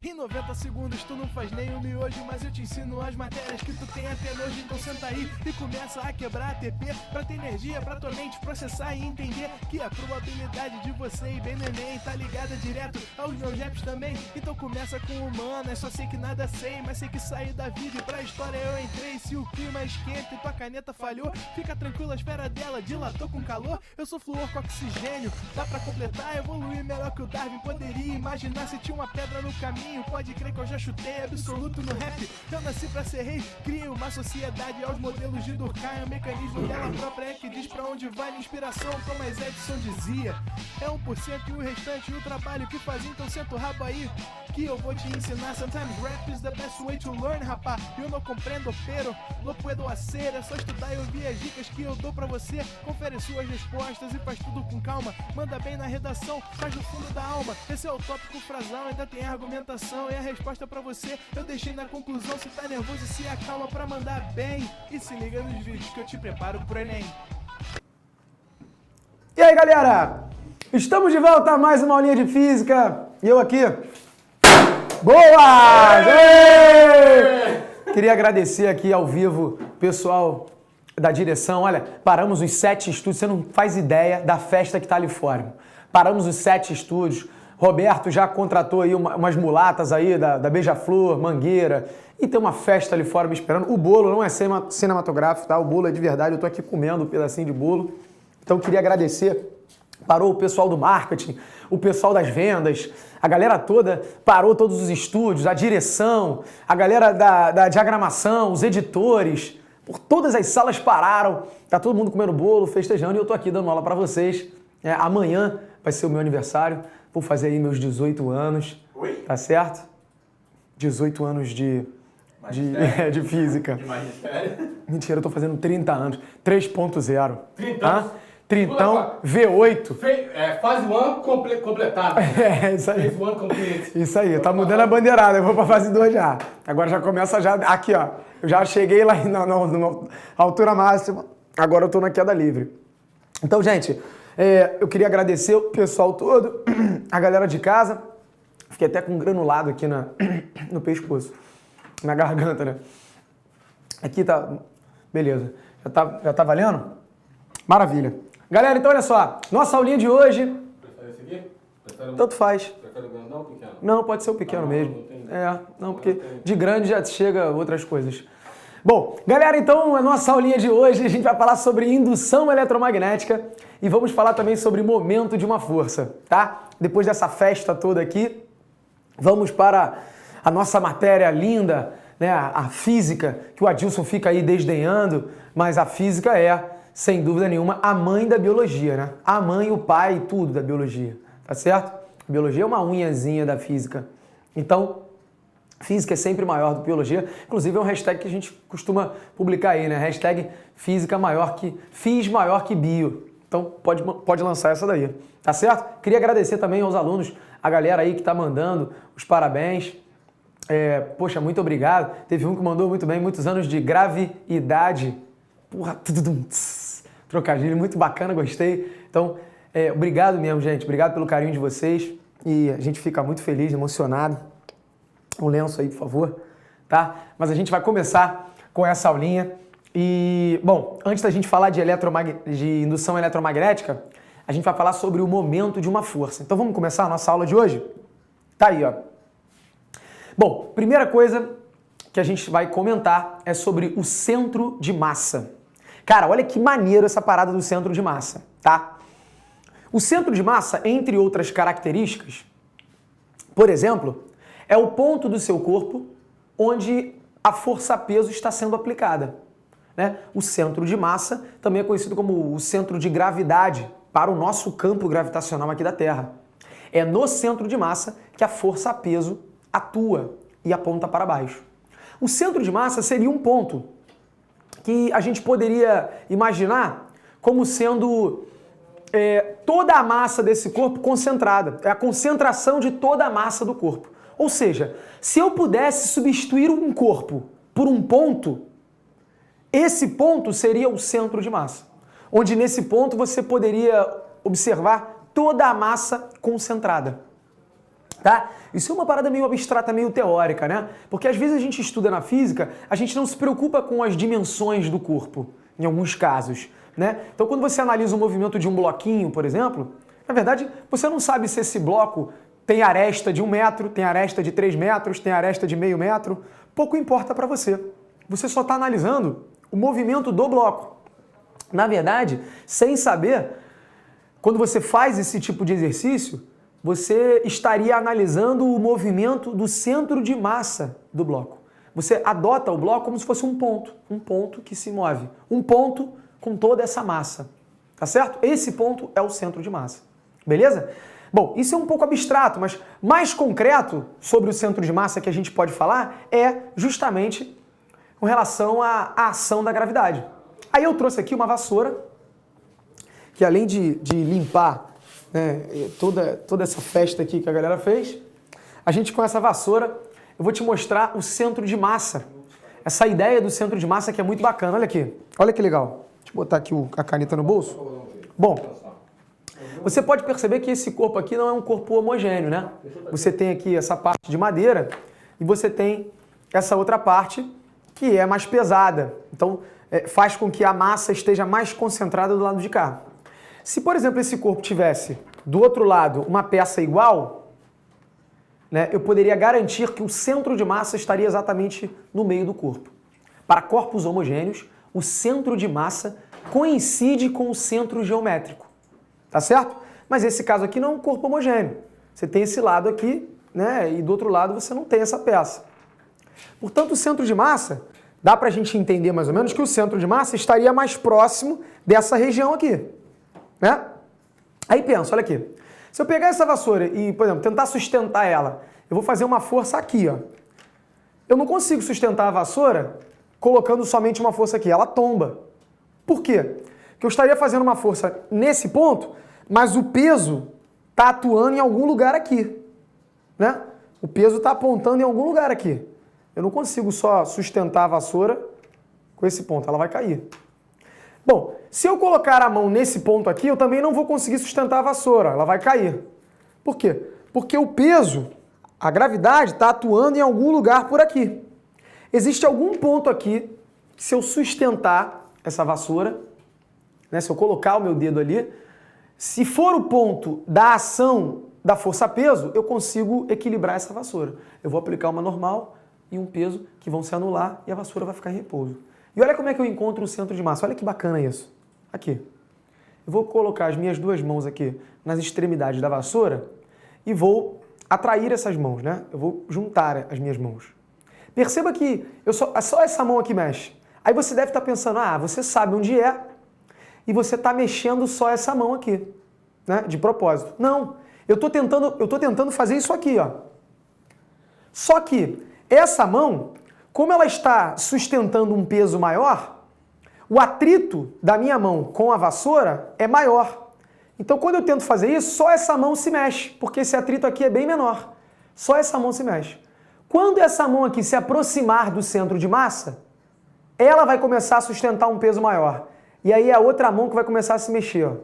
Em 90 segundos tu não faz nem um miojo, mas eu te ensino as matérias que tu tem até nojo. Então senta aí e começa a quebrar ATP pra ter energia pra tua mente processar e entender que a probabilidade de você ir bem no Enem tá ligada direto aos meus raps também. Então começa com humanas, só sei que nada sei, mas sei que saí da vida e pra história eu entrei. Se o clima esquenta e tua caneta falhou, fica tranquilo, a esfera dela dilatou com calor. Eu sou flúor com oxigênio, dá pra completar, evoluir melhor que o Darwin poderia imaginar. Se tinha uma pedra no caminho, pode crer que eu já chutei absoluto no rap. Eu nasci pra ser rei, crio uma sociedade aos modelos de Durkheim. O mecanismo dela própria é que diz pra onde vai minha inspiração. Thomas Edison dizia, é 1% e o restante o trabalho que fazia. Então senta o rabo aí que eu vou te ensinar. Sometimes rap is the best way to learn, rapá. Eu não compreendo, pero não puedo hacer. É só estudar e ouvir as dicas que eu dou pra você. Confere suas respostas e faz tudo com calma. Manda bem na redação, faz no fundo da alma. Esse é o tópico frasal, ainda tem argumentação. E a resposta pra você eu deixei na conclusão. Se tá nervoso, se acalma pra mandar bem. E se liga nos vídeos que eu te preparo pro Enem. E aí, galera? Estamos de volta a mais uma aulinha de física. E eu aqui. Boa! Queria agradecer aqui ao vivo o pessoal da direção. Olha, paramos os 7 estúdios. Você não faz ideia da festa que tá ali fora. Paramos os 7 estúdios. Roberto já contratou aí umas mulatas aí da Beija-Flor, Mangueira, e tem uma festa ali fora me esperando. O bolo não é cinematográfico, tá? O bolo é de verdade, eu tô aqui comendo um pedacinho de bolo. Então queria agradecer. Parou o pessoal do marketing, o pessoal das vendas, a galera toda parou, todos os estúdios, a direção, a galera da diagramação, os editores, por todas as salas pararam, tá todo mundo comendo bolo, festejando, e eu tô aqui dando aula pra vocês. Amanhã vai ser o meu aniversário. Vou fazer aí meus 18 anos, Oi? Tá certo? 18 anos de física. De magistério? Mentira, eu tô fazendo 30 anos. 3.0. 30 anos? Trintão, V8. Fase 1 completada. Isso aí. Phase 1 complete. Isso aí, tá mudando a bandeirada, eu vou pra fase 2 já. Agora já começa já, aqui ó, eu já cheguei lá na altura máxima, agora eu tô na queda livre. Então, gente, eu queria agradecer o pessoal todo, a galera de casa. Fiquei até com um granulado aqui no pescoço, na garganta, né? Aqui tá... Beleza. Já tá valendo? Maravilha. Galera, então olha só. Nossa aulinha de hoje... Prefere esse aqui? Tanto faz. Prefere o grandão ou o pequeno? Não, pode ser o pequeno mesmo. Não Porque tem. de grande já chega outras coisas. Bom, galera, então a nossa aulinha de hoje a gente vai falar sobre indução eletromagnética e vamos falar também sobre momento de uma força, tá? Depois dessa festa toda aqui, vamos para a nossa matéria linda, né? A física, que o Adilson fica aí desdenhando, mas a física é, sem dúvida nenhuma, a mãe da biologia, né? A mãe, o pai, tudo da biologia, tá certo? A biologia é uma unhazinha da física. Então, física é sempre maior do que biologia. Inclusive é um hashtag que a gente costuma publicar aí, né? Hashtag física maior que... Fiz maior que bio. Então pode lançar essa daí, tá certo? Queria agradecer também aos alunos, a galera aí que tá mandando os parabéns. Poxa, muito obrigado. Teve um que mandou muito bem, muitos anos de gravidade. Porra, trocadilho, muito bacana, gostei. Então, obrigado mesmo, gente. Obrigado pelo carinho de vocês. E a gente fica muito feliz, emocionado. Um lenço aí, por favor, tá? Mas a gente vai começar com essa aulinha. E, bom, antes da gente falar de indução eletromagnética, a gente vai falar sobre o momento de uma força. Então vamos começar a nossa aula de hoje? Tá aí, ó. Bom, primeira coisa que a gente vai comentar é sobre o centro de massa. Cara, olha que maneiro essa parada do centro de massa, tá? O centro de massa, entre outras características, por exemplo, é o ponto do seu corpo onde a força-peso está sendo aplicada, né? O centro de massa também é conhecido como o centro de gravidade para o nosso campo gravitacional aqui da Terra. É no centro de massa que a força-peso atua e aponta para baixo. O centro de massa seria um ponto que a gente poderia imaginar como sendo toda a massa desse corpo concentrada. É a concentração de toda a massa do corpo. Ou seja, se eu pudesse substituir um corpo por um ponto, esse ponto seria o centro de massa, onde nesse ponto você poderia observar toda a massa concentrada. Tá? Isso é uma parada meio abstrata, meio teórica, né? Porque às vezes a gente estuda na física, a gente não se preocupa com as dimensões do corpo, em alguns casos, né? Então quando você analisa o movimento de um bloquinho, por exemplo, na verdade você não sabe se esse bloco tem aresta de 1 metro, tem aresta de 3 metros, tem aresta de meio metro, pouco importa para você. Você só está analisando o movimento do bloco. Na verdade, sem saber, quando você faz esse tipo de exercício, você estaria analisando o movimento do centro de massa do bloco. Você adota o bloco como se fosse um ponto que se move, um ponto com toda essa massa, tá certo? Esse ponto é o centro de massa, beleza? Bom, isso é um pouco abstrato, mas mais concreto sobre o centro de massa que a gente pode falar é justamente com relação à ação da gravidade. Aí eu trouxe aqui uma vassoura, que além de limpar, né, toda essa festa aqui que a galera fez, a gente com essa vassoura, eu vou te mostrar o centro de massa. Essa ideia do centro de massa que é muito bacana. Olha aqui, olha que legal. Deixa eu botar aqui a caneta no bolso. Bom, você pode perceber que esse corpo aqui não é um corpo homogêneo, né? Você tem aqui essa parte de madeira e você tem essa outra parte que é mais pesada. Então, faz com que a massa esteja mais concentrada do lado de cá. Se, por exemplo, esse corpo tivesse do outro lado uma peça igual, né, eu poderia garantir que o centro de massa estaria exatamente no meio do corpo. Para corpos homogêneos, o centro de massa coincide com o centro geométrico. Tá certo? Mas esse caso aqui não é um corpo homogêneo. Você tem esse lado aqui, né, e do outro lado você não tem essa peça. Portanto, o centro de massa, dá para a gente entender mais ou menos que o centro de massa estaria mais próximo dessa região aqui, né? Aí pensa, olha aqui. Se eu pegar essa vassoura e, por exemplo, tentar sustentar ela, eu vou fazer uma força aqui, ó. Eu não consigo sustentar a vassoura colocando somente uma força aqui, ela tomba. Por quê? Porque eu estaria fazendo uma força nesse ponto, mas o peso está atuando em algum lugar aqui, né? O peso está apontando em algum lugar aqui. Eu não consigo só sustentar a vassoura com esse ponto, ela vai cair. Bom, se eu colocar a mão nesse ponto aqui, eu também não vou conseguir sustentar a vassoura, ela vai cair. Por quê? Porque o peso, a gravidade, está atuando em algum lugar por aqui. Existe algum ponto aqui, que se eu sustentar essa vassoura, né, se eu colocar o meu dedo ali, se for o ponto da ação da força-peso, eu consigo equilibrar essa vassoura. Eu vou aplicar uma normal e um peso que vão se anular e a vassoura vai ficar em repouso. E olha como é que eu encontro o centro de massa. Olha que bacana isso. Aqui. Eu vou colocar as minhas duas mãos aqui nas extremidades da vassoura e vou atrair essas mãos, né? Eu vou juntar as minhas mãos. Perceba que só essa mão aqui mexe. Aí você deve estar pensando, você sabe onde é e você está mexendo só essa mão aqui, né? De propósito. Não. Eu estou tentando fazer isso aqui, ó. Só que essa mão, como ela está sustentando um peso maior, o atrito da minha mão com a vassoura é maior. Então, quando eu tento fazer isso, só essa mão se mexe, porque esse atrito aqui é bem menor. Só essa mão se mexe. Quando essa mão aqui se aproximar do centro de massa, ela vai começar a sustentar um peso maior. E aí é a outra mão que vai começar a se mexer, ó.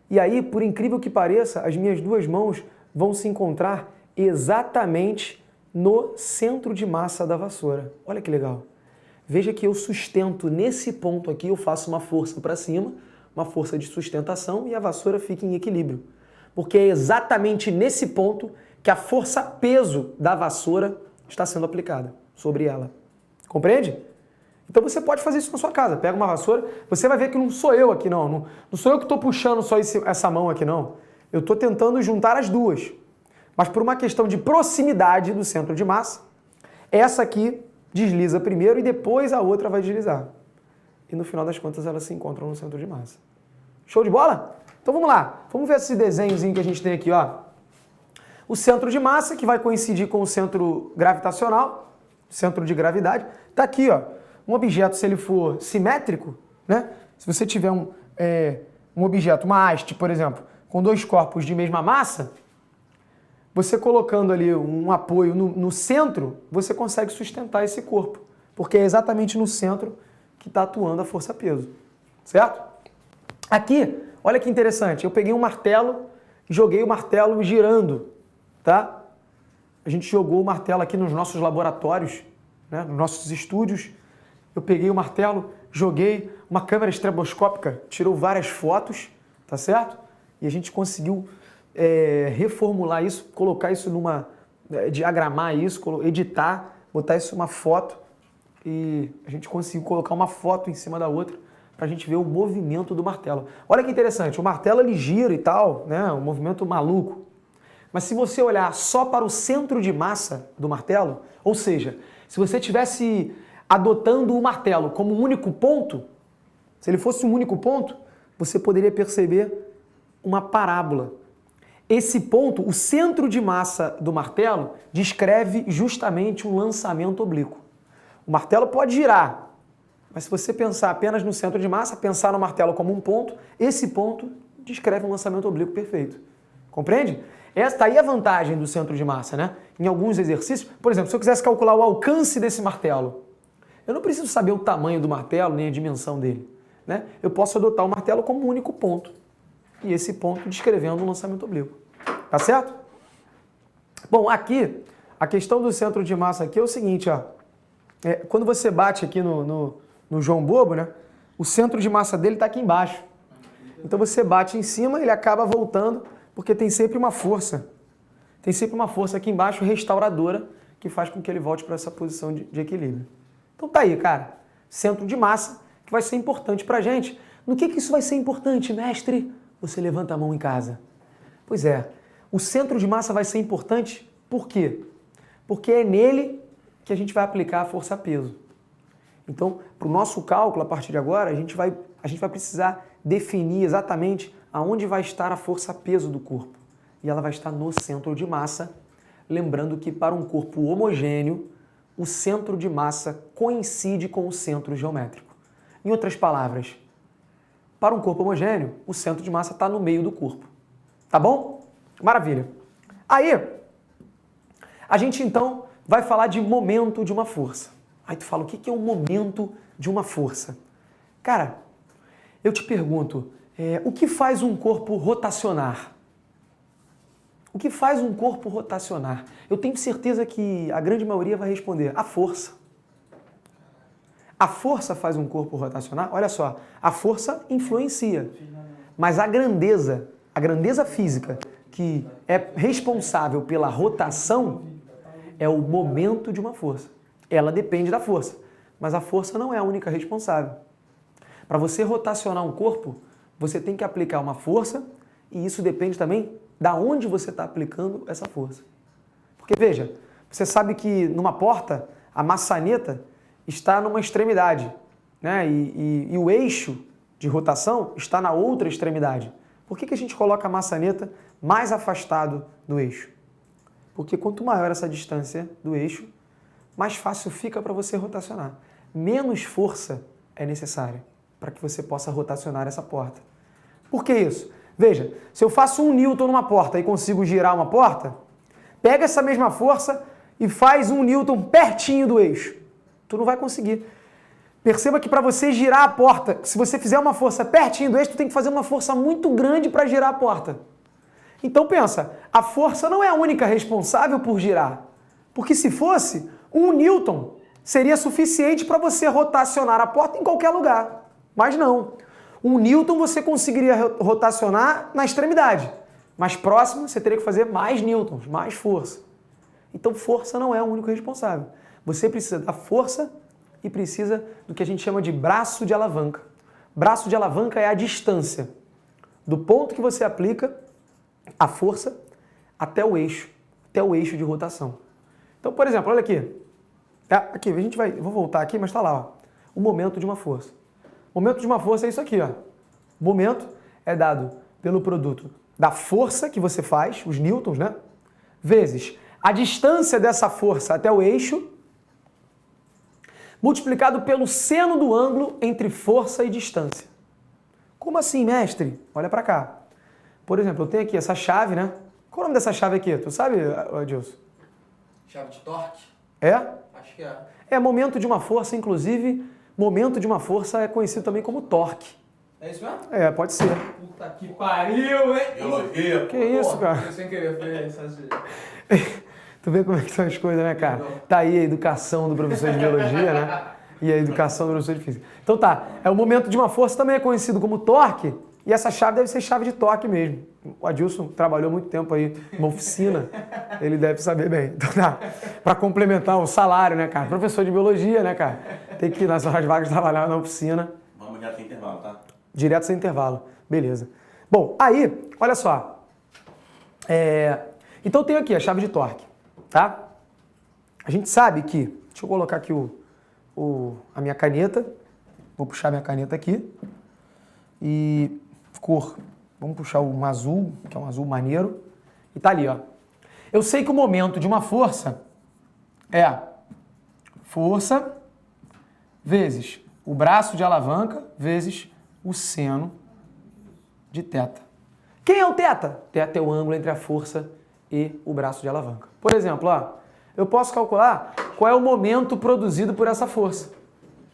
E aí, por incrível que pareça, as minhas duas mãos vão se encontrar exatamente no centro de massa da vassoura. Olha que legal. Veja que eu sustento nesse ponto aqui, eu faço uma força para cima, uma força de sustentação e a vassoura fica em equilíbrio. Porque é exatamente nesse ponto que a força-peso da vassoura está sendo aplicada sobre ela. Compreende? Então você pode fazer isso na sua casa. Pega uma vassoura, você vai ver que não sou eu aqui, não. Não sou eu que estou puxando só essa mão aqui, não. Eu estou tentando juntar as duas. Mas por uma questão de proximidade do centro de massa, essa aqui desliza primeiro e depois a outra vai deslizar. E no final das contas elas se encontram no centro de massa. Show de bola? Então vamos lá. Vamos ver esse desenhozinho que a gente tem aqui, ó. O centro de massa, que vai coincidir com o centro gravitacional, centro de gravidade. Está aqui, ó. Um objeto, se ele for simétrico, né? Se você tiver um objeto, uma haste, por exemplo, com dois corpos de mesma massa, você colocando ali um apoio no centro, você consegue sustentar esse corpo, porque é exatamente no centro que está atuando a força-peso, certo? Aqui, olha que interessante, eu peguei um martelo, joguei o martelo girando, tá? A gente jogou o martelo aqui nos nossos laboratórios, né? Nos nossos estúdios. Eu peguei o martelo, joguei, uma câmera estroboscópica tirou várias fotos, tá certo? E a gente conseguiu reformular isso, colocar isso diagramar isso, editar, botar isso numa foto e a gente conseguiu colocar uma foto em cima da outra para a gente ver o movimento do martelo. Olha que interessante, o martelo ele gira e tal, né? Um movimento maluco. Mas se você olhar só para o centro de massa do martelo, ou seja, se você estivesse adotando o martelo como um único ponto, se ele fosse um único ponto, você poderia perceber uma parábola. Esse ponto, o centro de massa do martelo, descreve justamente um lançamento oblíquo. O martelo pode girar, mas se você pensar apenas no centro de massa, pensar no martelo como um ponto, esse ponto descreve um lançamento oblíquo perfeito. Compreende? Esta aí é a vantagem do centro de massa, né? Em alguns exercícios, por exemplo, se eu quisesse calcular o alcance desse martelo, eu não preciso saber o tamanho do martelo, nem a dimensão dele, né? Eu posso adotar o martelo como um único ponto. E esse ponto descrevendo um lançamento oblíquo. Tá certo? Bom, aqui, a questão do centro de massa aqui é o seguinte, ó. Quando você bate aqui no João Bobo, né? O centro de massa dele está aqui embaixo. Então você bate em cima, ele acaba voltando, porque tem sempre uma força. Tem sempre uma força aqui embaixo restauradora que faz com que ele volte para essa posição de equilíbrio. Então tá aí, cara. Centro de massa que vai ser importante pra gente. No que isso vai ser importante, mestre? Você levanta a mão em casa. Pois é, o centro de massa vai ser importante por quê? Porque é nele que a gente vai aplicar a força-peso. Então, para o nosso cálculo, a partir de agora, a gente vai precisar definir exatamente aonde vai estar a força-peso do corpo. E ela vai estar no centro de massa, lembrando que para um corpo homogêneo, o centro de massa coincide com o centro geométrico. Em outras palavras, para um corpo homogêneo, o centro de massa está no meio do corpo. Tá bom? Maravilha. Aí, a gente então vai falar de momento de uma força. Aí tu fala, o que é o momento de uma força? Cara, eu te pergunto, o que faz um corpo rotacionar? O que faz um corpo rotacionar? Eu tenho certeza que a grande maioria vai responder, a força. A força faz um corpo rotacionar? Olha só, a força influencia, mas a grandeza física que é responsável pela rotação é o momento de uma força. Ela depende da força, mas a força não é a única responsável. Para você rotacionar um corpo, você tem que aplicar uma força e isso depende também da onde você está aplicando essa força. Porque veja, você sabe que numa porta a maçaneta está numa extremidade, né? E o eixo de rotação está na outra extremidade. Por que a gente coloca a maçaneta mais afastado do eixo? Porque quanto maior essa distância do eixo, mais fácil fica para você rotacionar. Menos força é necessária para que você possa rotacionar essa porta. Por que isso? Veja, se eu faço 1 Newton numa porta e consigo girar uma porta, pega essa mesma força e faz 1 Newton pertinho do eixo. Tu não vai conseguir. Perceba que para você girar a porta, se você fizer uma força pertinho do eixo, tu tem que fazer uma força muito grande para girar a porta. Então pensa, a força não é a única responsável por girar. Porque se fosse, 1 Newton seria suficiente para você rotacionar a porta em qualquer lugar. Mas não. 1 Newton você conseguiria rotacionar na extremidade. Mais próximo, você teria que fazer mais newtons, mais força. Então força não é o único responsável. Você precisa da força e precisa do que a gente chama de braço de alavanca. Braço de alavanca é a distância do ponto que você aplica a força até o eixo de rotação. Então, por exemplo, olha aqui. Aqui, eu vou voltar aqui, mas está lá, ó, o momento de uma força. O momento de uma força é isso aqui, ó. O momento é dado pelo produto da força que você faz, os newtons, né? Vezes a distância dessa força até o eixo, multiplicado pelo seno do ângulo entre força e distância. Como assim, mestre? Olha para cá. Por exemplo, eu tenho aqui essa chave, né? Qual é o nome dessa chave aqui? Tu sabe, Adilson? Chave de torque? É? Acho que é. É momento de uma força, inclusive, momento de uma força é conhecido também como torque. É isso mesmo? É, pode ser. Puta que pariu, hein? Que isso, cara? Sem querer, foi isso. Tu vê como é que são as coisas, né, cara? Tá aí a educação do professor de biologia, né? E a educação do professor de física. Então tá, o momento de uma força também é conhecido como torque, e essa chave deve ser chave de torque mesmo. O Adilson trabalhou muito tempo aí numa oficina, ele deve saber bem. Então tá, pra complementar o salário, né, cara? Professor de biologia, né, cara? Tem que ir nas horas vagas trabalhar na oficina. Vamos já sem intervalo, tá? Direto sem intervalo, beleza. Bom, aí, olha só. Então eu tenho aqui a chave de torque, tá? A gente sabe que, deixa eu colocar aqui a minha caneta, vou puxar minha caneta aqui, e cor, vamos puxar um azul, que é um azul maneiro, e tá ali, ó. Eu sei que o momento de uma força é força vezes o braço de alavanca vezes o seno de θ. Quem é o θ? θ é o ângulo entre a força e o braço de alavanca. Por exemplo, ó, eu posso calcular qual é o momento produzido por essa força.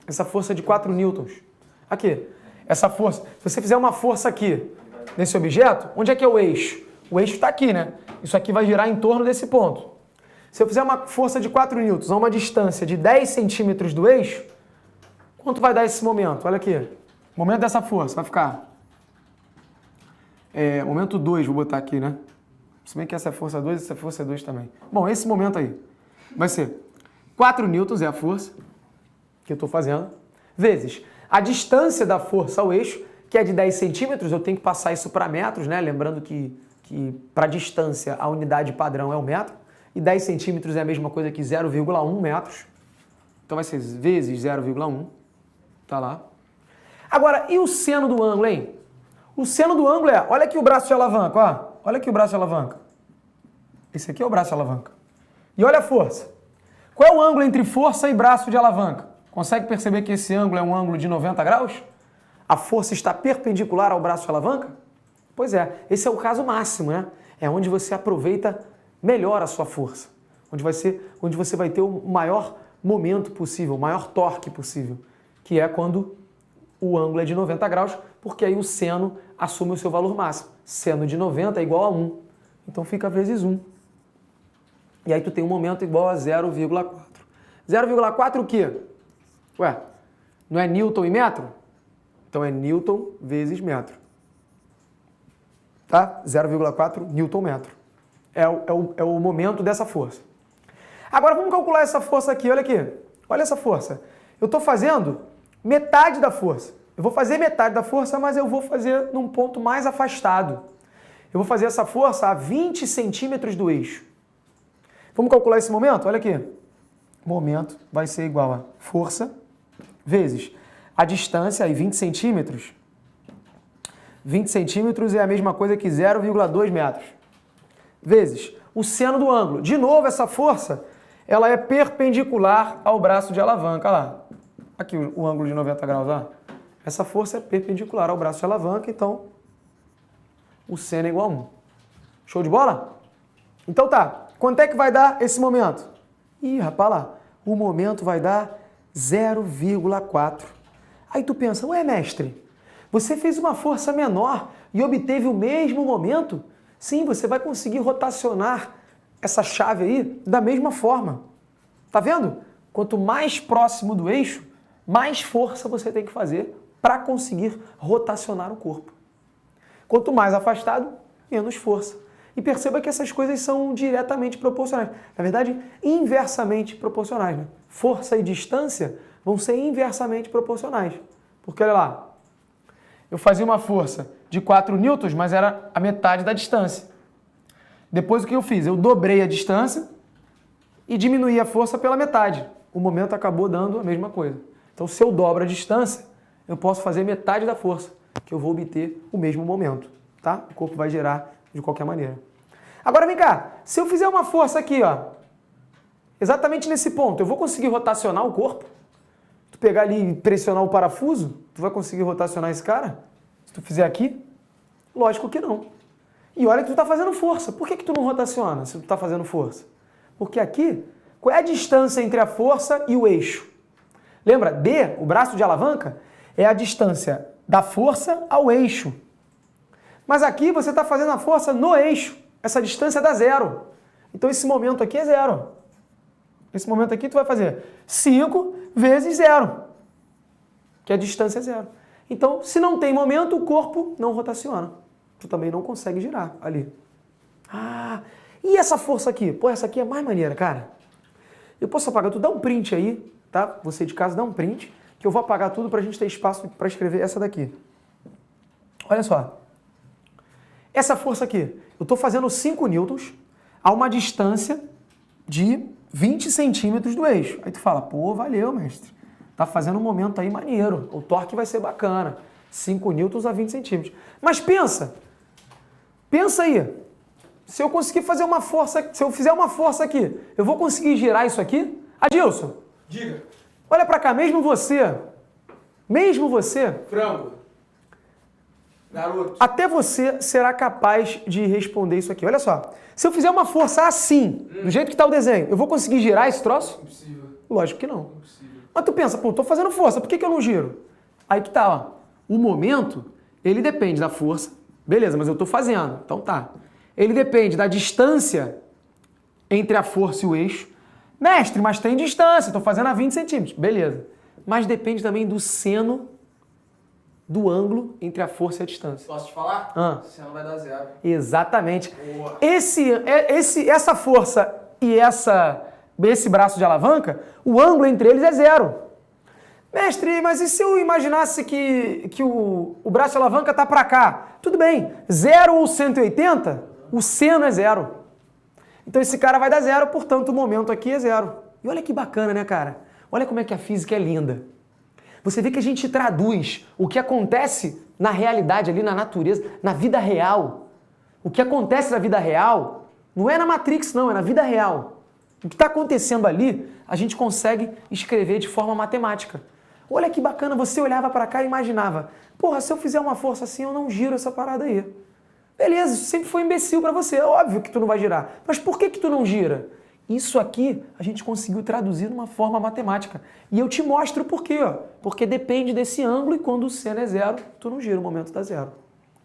Essa força de 4 newtons. Aqui, essa força. Se você fizer uma força aqui, nesse objeto, onde é que é o eixo? O eixo está aqui, né? Isso aqui vai girar em torno desse ponto. Se eu fizer uma força de 4 newtons a uma distância de 10 centímetros do eixo, quanto vai dar esse momento? Olha aqui. O momento dessa força vai ficar... momento 2, vou botar aqui, né? Se bem que essa é força 2, essa força é 2 também. Bom, esse momento aí vai ser 4 newtons é a força que eu estou fazendo, vezes a distância da força ao eixo, que é de 10 centímetros, eu tenho que passar isso para metros, né? Lembrando que para distância a unidade padrão é o metro, e 10 centímetros é a mesma coisa que 0,1 metros. Então vai ser vezes 0,1, tá lá. Agora, e o seno do ângulo, hein? O seno do ângulo é, olha aqui o braço de alavanca, ó. Olha aqui o braço de alavanca. Esse aqui é o braço de alavanca. E olha a força. Qual é o ângulo entre força e braço de alavanca? Consegue perceber que esse ângulo é um ângulo de 90 graus? A força está perpendicular ao braço de alavanca? Pois é, esse é o caso máximo, né? É onde você aproveita melhor a sua força. Onde você vai ter o maior momento possível, o maior torque possível. Que é quando o ângulo é de 90 graus, porque aí o seno assume o seu valor máximo. Seno de 90 é igual a 1. Então fica vezes 1. E aí tu tem um momento igual a 0,4. 0,4 o quê? Ué, não é Newton e metro? Então é Newton vezes metro. Tá? 0,4 Newton metro. É o momento dessa força. Agora vamos calcular essa força aqui, olha aqui. Olha essa força. Eu estou fazendo metade da força. Eu vou fazer metade da força, mas eu vou fazer num ponto mais afastado. Eu vou fazer essa força a 20 centímetros do eixo. Vamos calcular esse momento? Olha aqui. Momento vai ser igual a força vezes a distância, aí 20 centímetros. 20 centímetros é a mesma coisa que 0,2 metros. Vezes o seno do ângulo. De novo, essa força, ela é perpendicular ao braço de alavanca. Olha lá. Aqui o ângulo de 90 graus, ó. Essa força é perpendicular ao braço de alavanca, então o seno é igual a 1. Show de bola? Então tá. Quanto é que vai dar esse momento? Ih, rapaz lá. O momento vai dar 0,4. Aí tu pensa, ué, mestre, você fez uma força menor e obteve o mesmo momento? Sim, você vai conseguir rotacionar essa chave aí da mesma forma. Tá vendo? Quanto mais próximo do eixo, mais força você tem que fazer para conseguir rotacionar o corpo. Quanto mais afastado, menos força. E perceba que essas coisas são diretamente proporcionais. Na verdade, inversamente proporcionais. Né? Força e distância vão ser inversamente proporcionais. Porque, olha lá, eu fazia uma força de 4 newtons, mas era a metade da distância. Depois o que eu fiz? Eu dobrei a distância e diminuí a força pela metade. O momento acabou dando a mesma coisa. Então, se eu dobro a distância, eu posso fazer metade da força, que eu vou obter o mesmo momento. Tá? O corpo vai gerar de qualquer maneira. Agora vem cá, se eu fizer uma força aqui, ó, exatamente nesse ponto, eu vou conseguir rotacionar o corpo? Tu pegar ali e pressionar o parafuso, tu vai conseguir rotacionar esse cara? Se tu fizer aqui? Lógico que não. E olha que tu tá fazendo força. Por que tu não rotaciona se tu tá fazendo força? Porque aqui, qual é a distância entre a força e o eixo? Lembra, D, o braço de alavanca, é a distância da força ao eixo. Mas aqui você está fazendo a força no eixo. Essa distância dá zero. Então esse momento aqui é zero. Esse momento aqui tu vai fazer 5 vezes zero, que a distância é zero. Então, se não tem momento, o corpo não rotaciona. Tu também não consegue girar ali. Ah, e essa força aqui? Pô, essa aqui é mais maneira, cara. Eu posso apagar tudo, dá um print aí, tá? Você de casa dá um print, que eu vou apagar tudo pra gente ter espaço pra escrever essa daqui. Olha só. Essa força aqui, eu tô fazendo 5 newtons a uma distância de 20 centímetros do eixo. Aí tu fala, pô, valeu, mestre. Tá fazendo um momento aí maneiro. O torque vai ser bacana. 5 newtons a 20 centímetros. Mas pensa aí. Se eu conseguir fazer uma força, se eu fizer uma força aqui, eu vou conseguir girar isso aqui? Adilson. Diga. Olha pra cá, mesmo você. Frango. Garoto. Até você será capaz de responder isso aqui. Olha só. Se eu fizer uma força assim, do jeito que tá o desenho, eu vou conseguir girar esse troço? Impossível. Lógico que não. Impossível. Mas tu pensa, pô, tô fazendo força, por que eu não giro? Aí que tá, ó. O momento, ele depende da força. Beleza, mas eu tô fazendo. Então tá. Ele depende da distância entre a força e o eixo. Mestre, mas tem distância, tô fazendo a 20 centímetros. Beleza. Mas depende também do seno do ângulo entre a força e a distância. Posso te falar? Você não vai dar zero. Exatamente. Boa. Essa força e esse braço de alavanca, o ângulo entre eles é zero. Mestre, mas e se eu imaginasse que o braço de alavanca está para cá? Tudo bem, 0 ou 180, o seno é zero. Então esse cara vai dar zero, portanto o momento aqui é zero. E olha que bacana, né, cara? Olha como é que a física é linda. Você vê que a gente traduz o que acontece na realidade ali, na natureza, na vida real. O que acontece na vida real não é na Matrix, não, é na vida real. O que está acontecendo ali, a gente consegue escrever de forma matemática. Olha que bacana, você olhava para cá e imaginava, porra, se eu fizer uma força assim, eu não giro essa parada aí. Beleza, isso sempre foi imbecil para você, é óbvio que tu não vai girar. Mas por que tu não gira? Isso aqui a gente conseguiu traduzir de uma forma matemática. E eu te mostro por quê, ó. Porque depende desse ângulo e quando o seno é zero, tu não gira, o momento dá zero.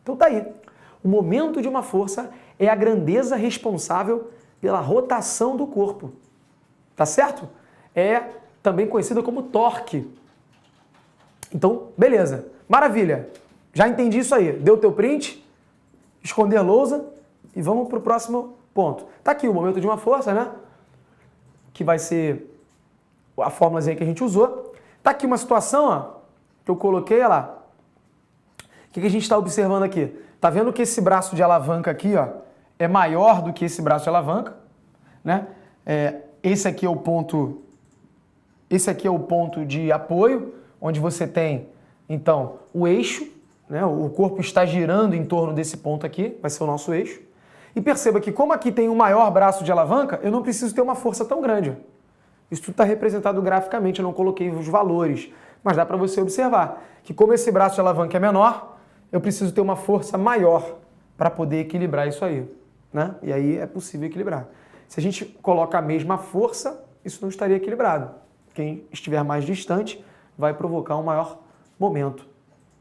Então tá aí. O momento de uma força é a grandeza responsável pela rotação do corpo. Tá certo? É também conhecida como torque. Então, beleza. Maravilha. Já entendi isso aí. Deu teu print, esconder a lousa e vamos pro próximo ponto. Tá aqui o momento de uma força, né? Que vai ser a fórmulazinha que a gente usou. Tá aqui uma situação, ó, que eu coloquei, olha lá. O que a gente está observando aqui? Tá vendo que esse braço de alavanca aqui, ó, é maior do que esse braço de alavanca, né? Esse aqui é o ponto de apoio, onde você tem, então, o eixo, né? O corpo está girando em torno desse ponto aqui, vai ser o nosso eixo. E perceba que como aqui tem um maior braço de alavanca, eu não preciso ter uma força tão grande. Isso tudo está representado graficamente, eu não coloquei os valores, mas dá para você observar que como esse braço de alavanca é menor, eu preciso ter uma força maior para poder equilibrar isso aí, né? E aí é possível equilibrar. Se a gente coloca a mesma força, isso não estaria equilibrado. Quem estiver mais distante vai provocar um maior momento,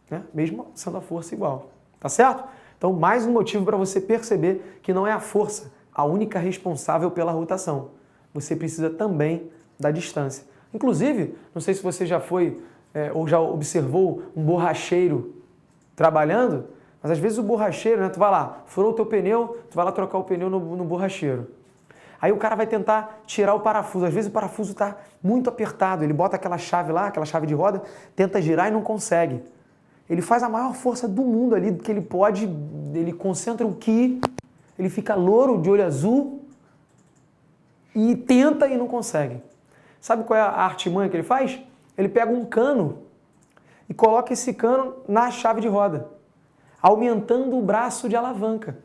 né? Mesmo sendo a força igual, tá certo? Então, mais um motivo para você perceber que não é a força a única responsável pela rotação. Você precisa também da distância. Inclusive, não sei se você já foi ou já observou um borracheiro trabalhando, mas às vezes o borracheiro, né, tu vai lá, furou o teu pneu, tu vai lá trocar o pneu no borracheiro. Aí o cara vai tentar tirar o parafuso. Às vezes o parafuso está muito apertado, ele bota aquela chave lá, aquela chave de roda, tenta girar e não consegue. Ele faz a maior força do mundo ali, que ele pode, ele concentra o ki, ele fica louro, de olho azul, e tenta e não consegue. Sabe qual é a artimanha que ele faz? Ele pega um cano e coloca esse cano na chave de roda, aumentando o braço de alavanca.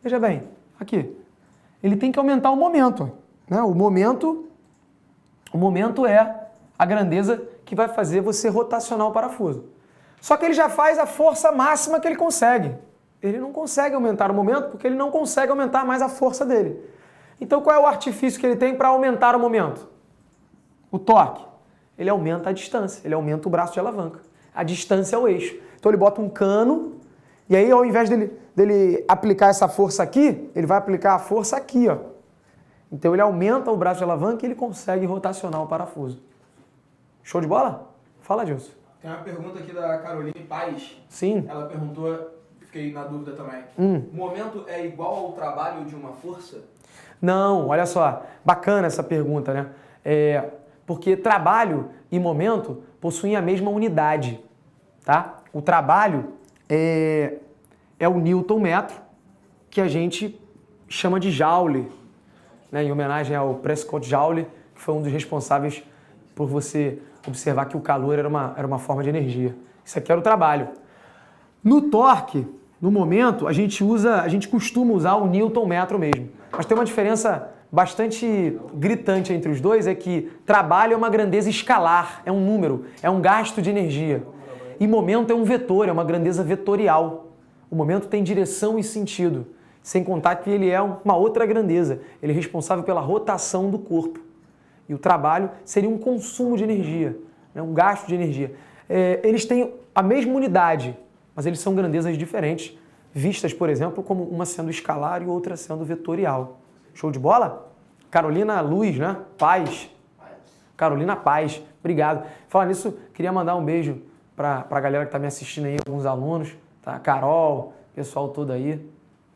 Veja bem, aqui. Ele tem que aumentar o momento, né? O momento é a grandeza que vai fazer você rotacionar o parafuso. Só que ele já faz a força máxima que ele consegue. Ele não consegue aumentar o momento porque ele não consegue aumentar mais a força dele. Então qual é o artifício que ele tem para aumentar o momento? O torque. Ele aumenta a distância, ele aumenta o braço de alavanca. A distância é o eixo. Então ele bota um cano e aí ao invés dele aplicar essa força aqui, ele vai aplicar a força aqui, ó. Então ele aumenta o braço de alavanca e ele consegue rotacionar o parafuso. Show de bola? Fala, Adilson. Tem uma pergunta aqui da Caroline Paz. Sim. Ela perguntou, fiquei na dúvida também. Momento é igual ao trabalho de uma força? Não, olha só, bacana essa pergunta, né? Porque trabalho e momento possuem a mesma unidade, tá? O trabalho é o Newton-metro, que a gente chama de Joule, né? Em homenagem ao Prescott Joule, que foi um dos responsáveis por você observar que o calor era uma forma de energia. Isso aqui era o trabalho. No torque, no momento, a gente costuma usar o Newton-metro mesmo. Mas tem uma diferença bastante gritante entre os dois, é que trabalho é uma grandeza escalar, é um número, é um gasto de energia. E momento é um vetor, é uma grandeza vetorial. O momento tem direção e sentido, sem contar que ele é uma outra grandeza. Ele é responsável pela rotação do corpo. E o trabalho seria um consumo de energia, né? Um gasto de energia. Eles têm a mesma unidade, mas eles são grandezas diferentes, vistas, por exemplo, como uma sendo escalar e outra sendo vetorial. Show de bola? Carolina Luz, né? Paz. Carolina Paz, obrigado. Falar nisso, queria mandar um beijo para a galera que está me assistindo aí, alguns alunos, tá? Carol, pessoal todo aí,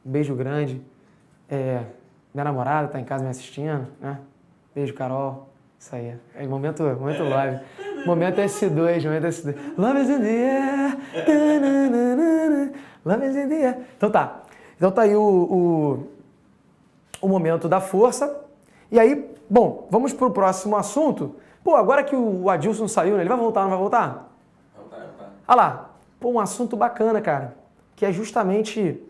um beijo grande. Minha namorada está em casa me assistindo, né? Beijo, Carol. Isso aí. Momento live. Momento S2, momento S2. Love is in the air. Love is in the air. Então tá. Então tá aí o momento da força. E aí, bom, vamos pro próximo assunto. Pô, agora que o Adilson saiu, né? Ele vai voltar, não vai voltar? Vai voltar. Olha lá. Pô, um assunto bacana, cara. Que é justamente,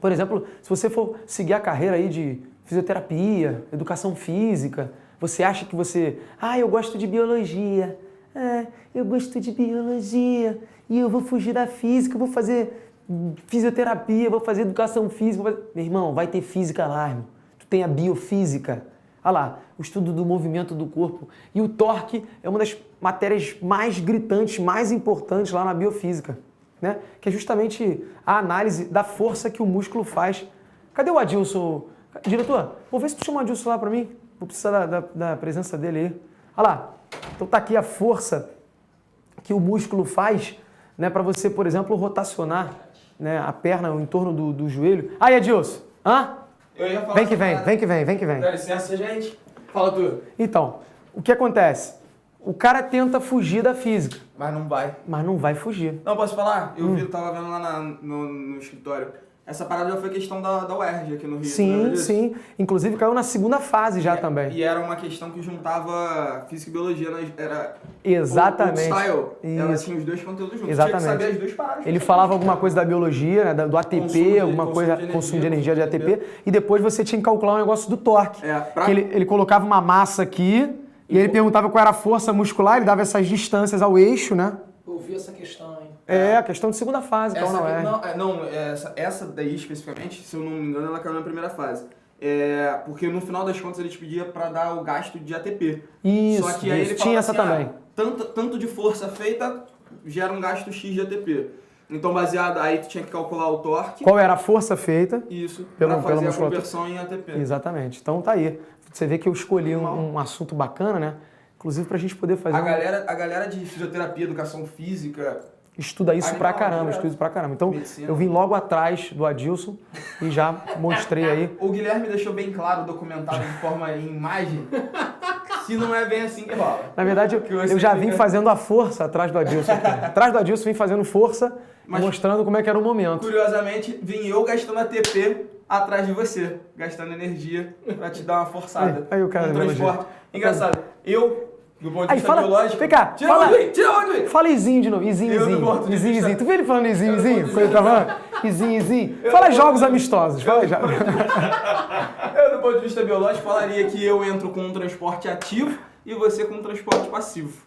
por exemplo, se você for seguir a carreira aí de fisioterapia, educação física, você acha que eu gosto de biologia, eu gosto de biologia, e eu vou fugir da física, eu vou fazer fisioterapia, vou fazer educação física, Meu irmão, vai ter física lá, irmão. Tu tem a biofísica, olha lá, o estudo do movimento do corpo, e o torque é uma das matérias mais gritantes, mais importantes lá na biofísica, né? Que é justamente a análise da força que o músculo faz. Cadê o Adilson? Diretor, vou ver se tu chama o Adilson lá pra mim. Vou precisar da presença dele aí. Olha lá. Então tá aqui a força que o músculo faz, né, para você, por exemplo, rotacionar, né, a perna em torno do joelho. Aí, Adilson. Eu ia falar vem que vem. Dá licença, gente. Fala tu. Então, o que acontece? O cara tenta fugir da física. Mas não vai. Mas não vai fugir. Não, posso falar? Eu tava vendo lá no escritório. Essa parada já foi questão da UERJ aqui no Rio. Sim. Inclusive caiu na segunda fase já também. E era uma questão que juntava física e biologia. Era exatamente. O style. Ela tinha os dois conteúdos juntos. Exatamente. Tinha que saber as duas paradas. Ele falava alguma coisa da biologia, né, do ATP, consumo de energia de ATP. E depois você tinha que calcular um negócio do torque. Que ele colocava uma massa aqui e ele perguntava qual era a força muscular, ele dava essas distâncias ao eixo, né? Eu vi essa questão, hein? A questão de segunda fase, essa daí especificamente, se eu não me engano, ela caiu na primeira fase. Porque no final das contas ele te pedia pra dar o gasto de ATP. Isso, só que aí ele tinha essa assim, também. Tanto de força feita gera um gasto X de ATP. Então baseado, aí tu tinha que calcular o torque. Qual era a força feita? Isso, pra fazer a conversão em ATP. Exatamente. Então tá aí. Você vê que eu escolhi um assunto bacana, né? Inclusive pra gente poder fazer... A galera de fisioterapia, educação física... Estuda isso pra caramba, Então, medicina. Eu vim logo atrás do Adilson e já mostrei aí. O Guilherme deixou bem claro, documentado de forma em imagem, se não é bem assim que rola. Na verdade, eu já vim fazendo a força atrás do Adilson. Atrás do Adilson, vim fazendo força, mostrando como é que era o momento. Curiosamente, vim eu gastando ATP atrás de você, gastando energia pra te dar uma forçada. Aí o cara no transporte. Engraçado, do ponto de vista biológico... Vem cá, tira o André! Fala Izinho de novo, Izinho. Tu viu ele falando Izinho? Quando ele tá falando? Izinho. Fala jogos amistosos, fala já. Eu, do ponto de vista biológico, falaria que eu entro com um transporte ativo e você com um transporte passivo.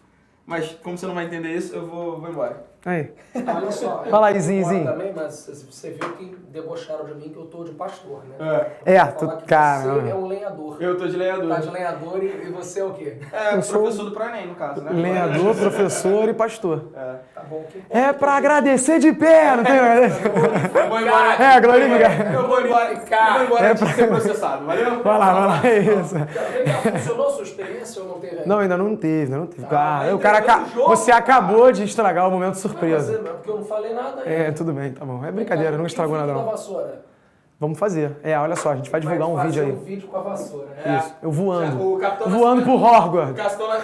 Mas, como você não vai entender isso, eu vou embora. Aí. Olha só. Fala aí, eu Zinzinho. também, mas você viu que debocharam de mim que eu tô de pastor, né? Tu, Você cara. é um lenhador. Eu tô de lenhador. Tá de lenhador e você é o quê? É, professor do Proenem, no caso, né? Lenhador, professor e pastor. Tá bom. É pra agradecer de pé, não tem Eu vou embora. É, glorificar. Eu vou embora. Eu vou embora antes de ser processado, valeu? Vai lá, é isso. Funcionou a sua experiência ou não teve? Não, ainda não teve. mas O cara, entregando o jogo, você acabou de estragar o momento surpresa. É porque eu não falei nada ainda. É, tudo bem, tá bom. É brincadeira, não estragou nada Da não. vassoura. Vamos fazer. Olha só, a gente vai divulgar um vídeo aí. um vídeo com a vassoura. Né? Isso, eu voando. O Capitão Voando pro Nascimento- Hogwarts.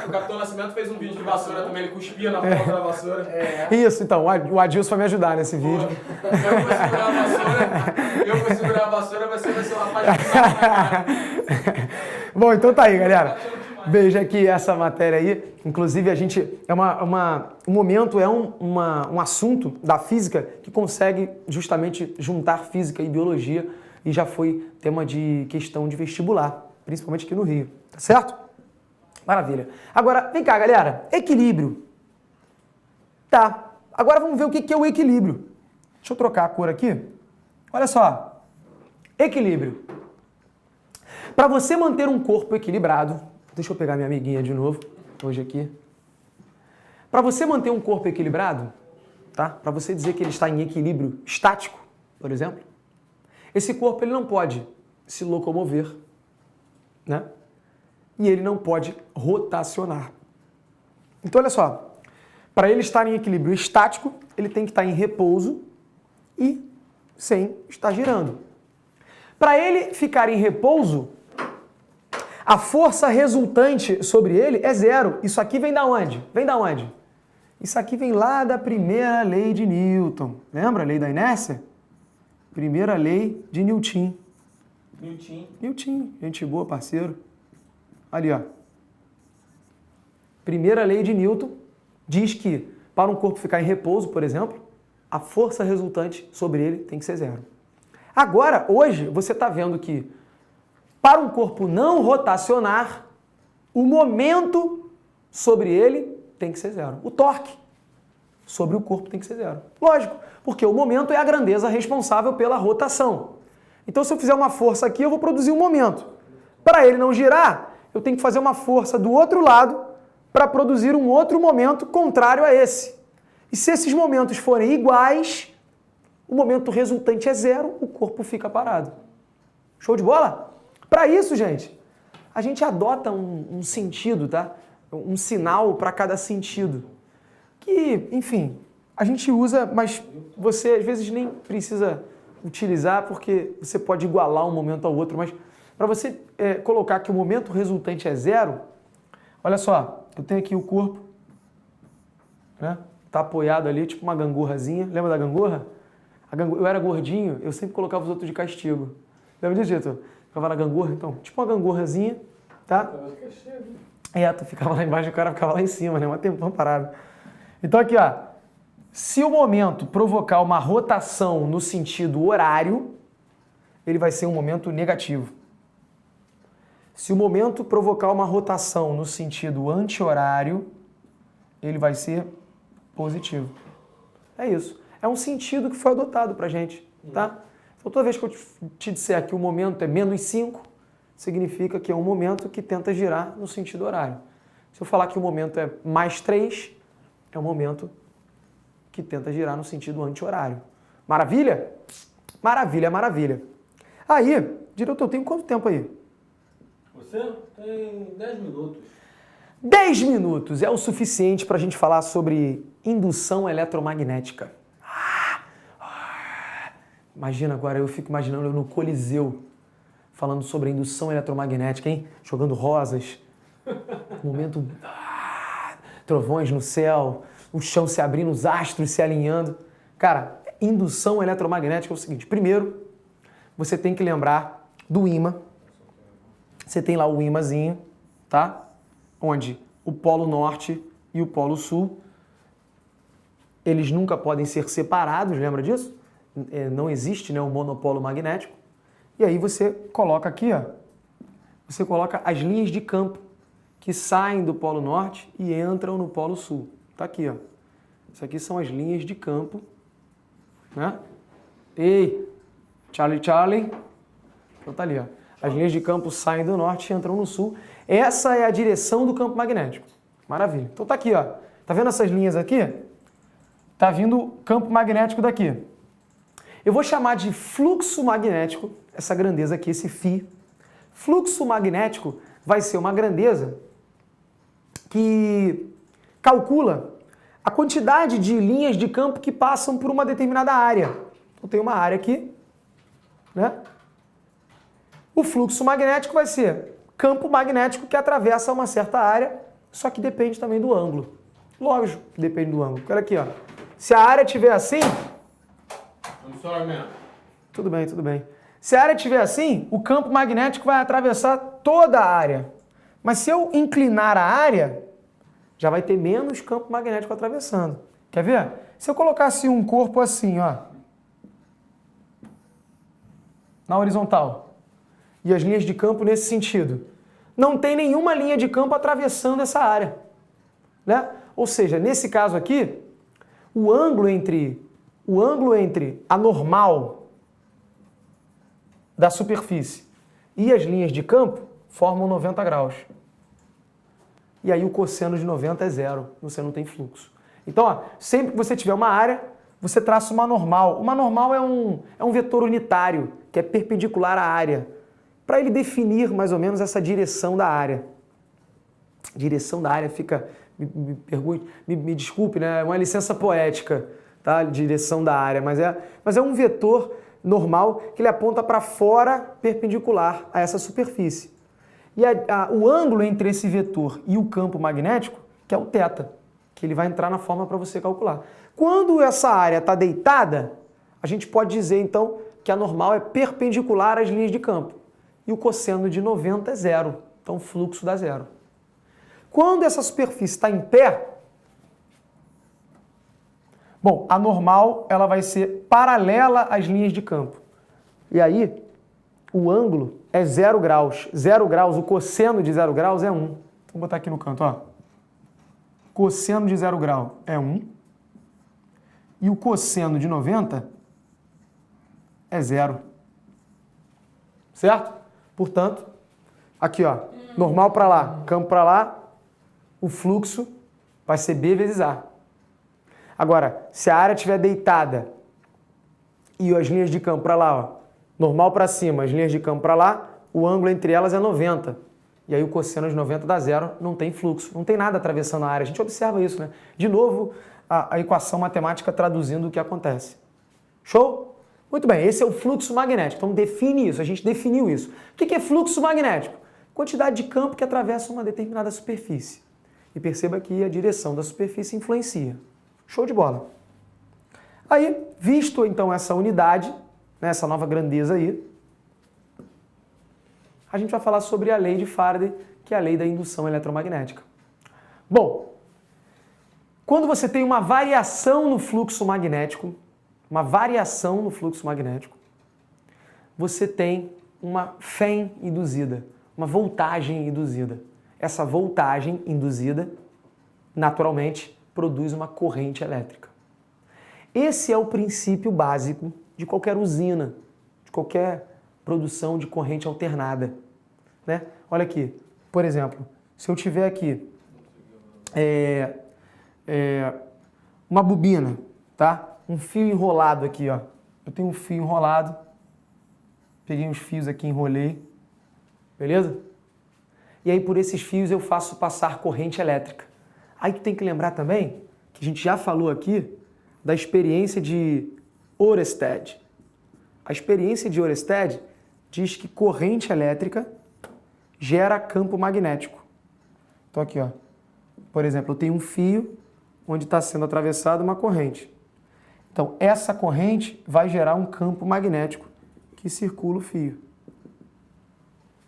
O Capitão Nascimento fez um vídeo de vassoura também, ele cuspia na ponta da vassoura. Isso, então, o Adilson vai me ajudar nesse vídeo. Eu vou segurar a vassoura, você vai ser uma página. Bom, então tá aí, galera. Veja aqui essa matéria aí. Inclusive, a gente. Um momento, um assunto da física que consegue justamente juntar física e biologia e já foi tema de questão de vestibular, principalmente aqui no Rio. Tá certo? Maravilha. Agora, vem cá, galera. Equilíbrio. Tá. Agora vamos ver o que é o equilíbrio. Deixa eu trocar a cor aqui. Olha só. Equilíbrio. Para você manter um corpo equilibrado, deixa eu pegar minha amiguinha de novo, hoje aqui. Para você manter um corpo equilibrado, tá? Para você dizer que ele está em equilíbrio estático, por exemplo, esse corpo ele não pode se locomover, né? E ele não pode rotacionar. Então, olha só, para ele estar em equilíbrio estático, ele tem que estar em repouso e sem estar girando. Para ele ficar em repouso, a força resultante sobre ele é zero. Isso aqui vem da onde? Vem da onde? Isso aqui vem lá da primeira lei de Newton. Lembra a lei da inércia? Primeira lei de Newton. Newton, gente boa, parceiro. Ali, ó. Primeira lei de Newton diz que para um corpo ficar em repouso, por exemplo, a força resultante sobre ele tem que ser zero. Agora, hoje, você está vendo que para um corpo não rotacionar, o momento sobre ele tem que ser zero. O torque sobre o corpo tem que ser zero. Lógico, porque o momento é a grandeza responsável pela rotação. Então, se eu fizer uma força aqui, eu vou produzir um momento. Para ele não girar, eu tenho que fazer uma força do outro lado para produzir um outro momento contrário a esse. E se esses momentos forem iguais, o momento resultante é zero, o corpo fica parado. Show de bola? Para isso, gente, a gente adota um sentido, tá? Um sinal para cada sentido. Que, enfim, a gente usa, mas você às vezes nem precisa utilizar porque você pode igualar um momento ao outro. Mas para você colocar que o momento resultante é zero, olha só, eu tenho aqui o corpo, né? Tá apoiado ali, tipo uma gangorrazinha. Lembra da gangorra? Eu era gordinho, eu sempre colocava os outros de castigo. Lembra disso, Vitor? Ficava na gangorra, então, tipo uma gangorrazinha, tá? Tu ficava lá embaixo, o cara ficava lá em cima, né? Um tempão parado. Então aqui, ó. Se o momento provocar uma rotação no sentido horário, ele vai ser um momento negativo. Se o momento provocar uma rotação no sentido anti-horário, ele vai ser positivo. É isso. É um sentido que foi adotado pra gente, tá? Então, toda vez que eu te disser que o momento é menos 5, significa que é um momento que tenta girar no sentido horário. Se eu falar que o momento é mais 3, é um momento que tenta girar no sentido anti-horário. Maravilha? Maravilha, maravilha. Aí, diretor, eu tenho quanto tempo aí? Você tem 10 minutos. 10 minutos é o suficiente para a gente falar sobre indução eletromagnética. Imagina agora, eu fico imaginando eu no Coliseu, falando sobre a indução eletromagnética, hein? Jogando rosas, momento, trovões no céu, o chão se abrindo, os astros se alinhando. Cara, indução eletromagnética é o seguinte, primeiro, você tem que lembrar do ímã. Você tem lá o ímãzinho, tá? Onde o polo norte e o polo sul, eles nunca podem ser separados, lembra disso? Não existe, né, um monopolo magnético. E aí você coloca aqui, ó, você coloca as linhas de campo que saem do polo norte e entram no polo sul. Tá aqui, ó. Isso aqui são as linhas de campo, né? Ei, Charlie. Então tá ali, ó. As linhas de campo saem do norte e entram no sul. Essa é a direção do campo magnético. Maravilha. Então tá aqui, ó. Tá vendo essas linhas aqui? Tá vindo campo magnético daqui. Eu vou chamar de fluxo magnético, essa grandeza aqui, esse φ. Fluxo magnético vai ser uma grandeza que calcula a quantidade de linhas de campo que passam por uma determinada área. Então tem uma área aqui, né? O fluxo magnético vai ser campo magnético que atravessa uma certa área, só que depende também do ângulo. Lógico que depende do ângulo. Olha aqui, ó. Se a área estiver assim... I'm sorry, man. Tudo bem. Se a área estiver assim, o campo magnético vai atravessar toda a área. Mas se eu inclinar a área, já vai ter menos campo magnético atravessando. Quer ver? Se eu colocasse um corpo assim, ó, na horizontal, e as linhas de campo nesse sentido, não tem nenhuma linha de campo atravessando essa área, né? Ou seja, nesse caso aqui, o ângulo entre a normal da superfície e as linhas de campo formam 90 graus. E aí o cosseno de 90 é zero, você não tem fluxo. Então, ó, sempre que você tiver uma área, você traça uma normal. Uma normal é um vetor unitário, que é perpendicular à área, para ele definir mais ou menos essa direção da área. Direção da área fica, me desculpe, né? É uma licença poética, tá? Direção da área, mas é um vetor normal que ele aponta para fora perpendicular a essa superfície. E o ângulo entre esse vetor e o campo magnético, que é o θ, que ele vai entrar na forma para você calcular. Quando essa área está deitada, a gente pode dizer então que a normal é perpendicular às linhas de campo. E o cosseno de 90 é zero, então o fluxo dá zero. Quando essa superfície está em pé, bom, a normal ela vai ser paralela às linhas de campo. E aí, o ângulo é 0 graus. 0 graus, o cosseno de 0 graus é 1. Vou botar aqui no canto, ó. Cosseno de 0 grau é 1. E o cosseno de 90 é 0. Certo? Portanto, aqui, ó, normal para lá, campo para lá, o fluxo vai ser B vezes A. Agora, se a área estiver deitada e as linhas de campo para lá, ó, normal para cima, as linhas de campo para lá, o ângulo entre elas é 90. E aí o cosseno de 90 dá zero, não tem fluxo, não tem nada atravessando a área. A gente observa isso, né? De novo, a equação matemática traduzindo o que acontece. Show? Muito bem, esse é o fluxo magnético. Então define isso, a gente definiu isso. O que é fluxo magnético? Quantidade de campo que atravessa uma determinada superfície. E perceba que a direção da superfície influencia. Show de bola. Aí, visto então essa unidade, né, essa nova grandeza aí, a gente vai falar sobre a lei de Faraday, que é a lei da indução eletromagnética. Bom, quando você tem uma variação no fluxo magnético, você tem uma FEM induzida, uma voltagem induzida. Essa voltagem induzida, naturalmente, produz uma corrente elétrica. Esse é o princípio básico de qualquer usina, de qualquer produção de corrente alternada, né? Olha aqui, por exemplo, se eu tiver aqui uma bobina, tá? Um fio enrolado aqui, ó. Eu tenho um fio enrolado, peguei uns fios aqui, enrolei, beleza? E aí por esses fios eu faço passar corrente elétrica. Aí tu tem que lembrar também, que a gente já falou aqui, da experiência de Oersted. A experiência de Oersted diz que corrente elétrica gera campo magnético. Então aqui, ó. Por exemplo, eu tenho um fio onde está sendo atravessada uma corrente. Então essa corrente vai gerar um campo magnético que circula o fio.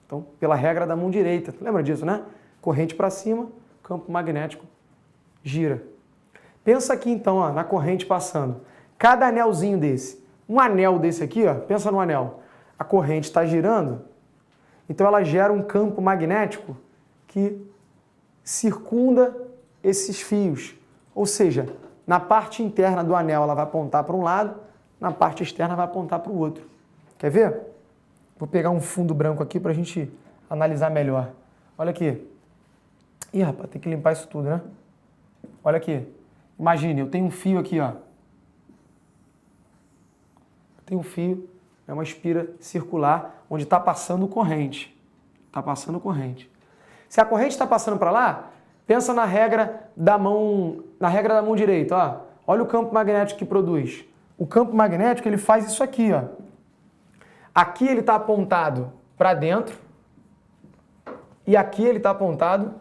Então, pela regra da mão direita, lembra disso, né? Corrente para cima, campo magnético gira. Pensa aqui então, ó, na corrente passando. Cada anelzinho desse, um anel desse aqui, ó, pensa no anel. A corrente está girando, então ela gera um campo magnético que circunda esses fios. Ou seja, na parte interna do anel ela vai apontar para um lado, na parte externa vai apontar para o outro. Quer ver? Vou pegar um fundo branco aqui para a gente analisar melhor. Olha aqui. Ih, rapaz, tem que limpar isso tudo, né? Olha aqui. Imagine, eu tenho um fio aqui, ó. Tem um fio, é uma espira circular, onde está passando corrente. Está passando corrente. Se a corrente está passando para lá, pensa na regra da mão direita, ó. Olha o campo magnético que produz. O campo magnético, ele faz isso aqui, ó. Aqui ele está apontado para dentro e aqui ele está apontado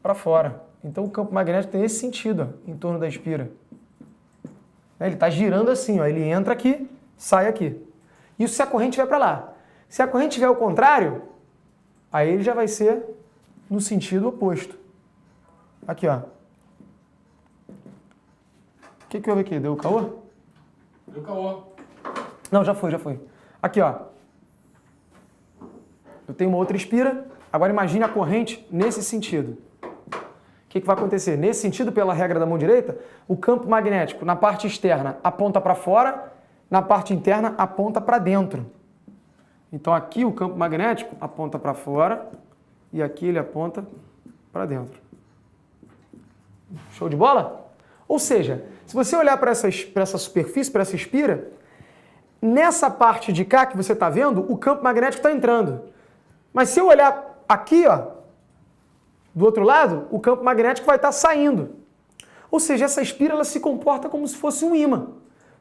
para fora. Então o campo magnético tem esse sentido, ó, em torno da espira. Ele está girando assim, ó. Ele entra aqui, sai aqui. Isso se a corrente vai para lá. Se a corrente tiver o contrário, aí ele já vai ser no sentido oposto. Aqui, ó. O que houve aqui? Deu caô? Deu caô. Não, já foi. Aqui, ó. Eu tenho uma outra espira. Agora imagine a corrente nesse sentido. O que vai acontecer? Nesse sentido, pela regra da mão direita, o campo magnético na parte externa aponta para fora, na parte interna aponta para dentro. Então aqui o campo magnético aponta para fora e aqui ele aponta para dentro. Show de bola? Ou seja, se você olhar para essa superfície, para essa espira, nessa parte de cá que você está vendo, o campo magnético está entrando. Mas se eu olhar aqui, ó, do outro lado, o campo magnético vai estar saindo. Ou seja, essa espira ela se comporta como se fosse um ímã,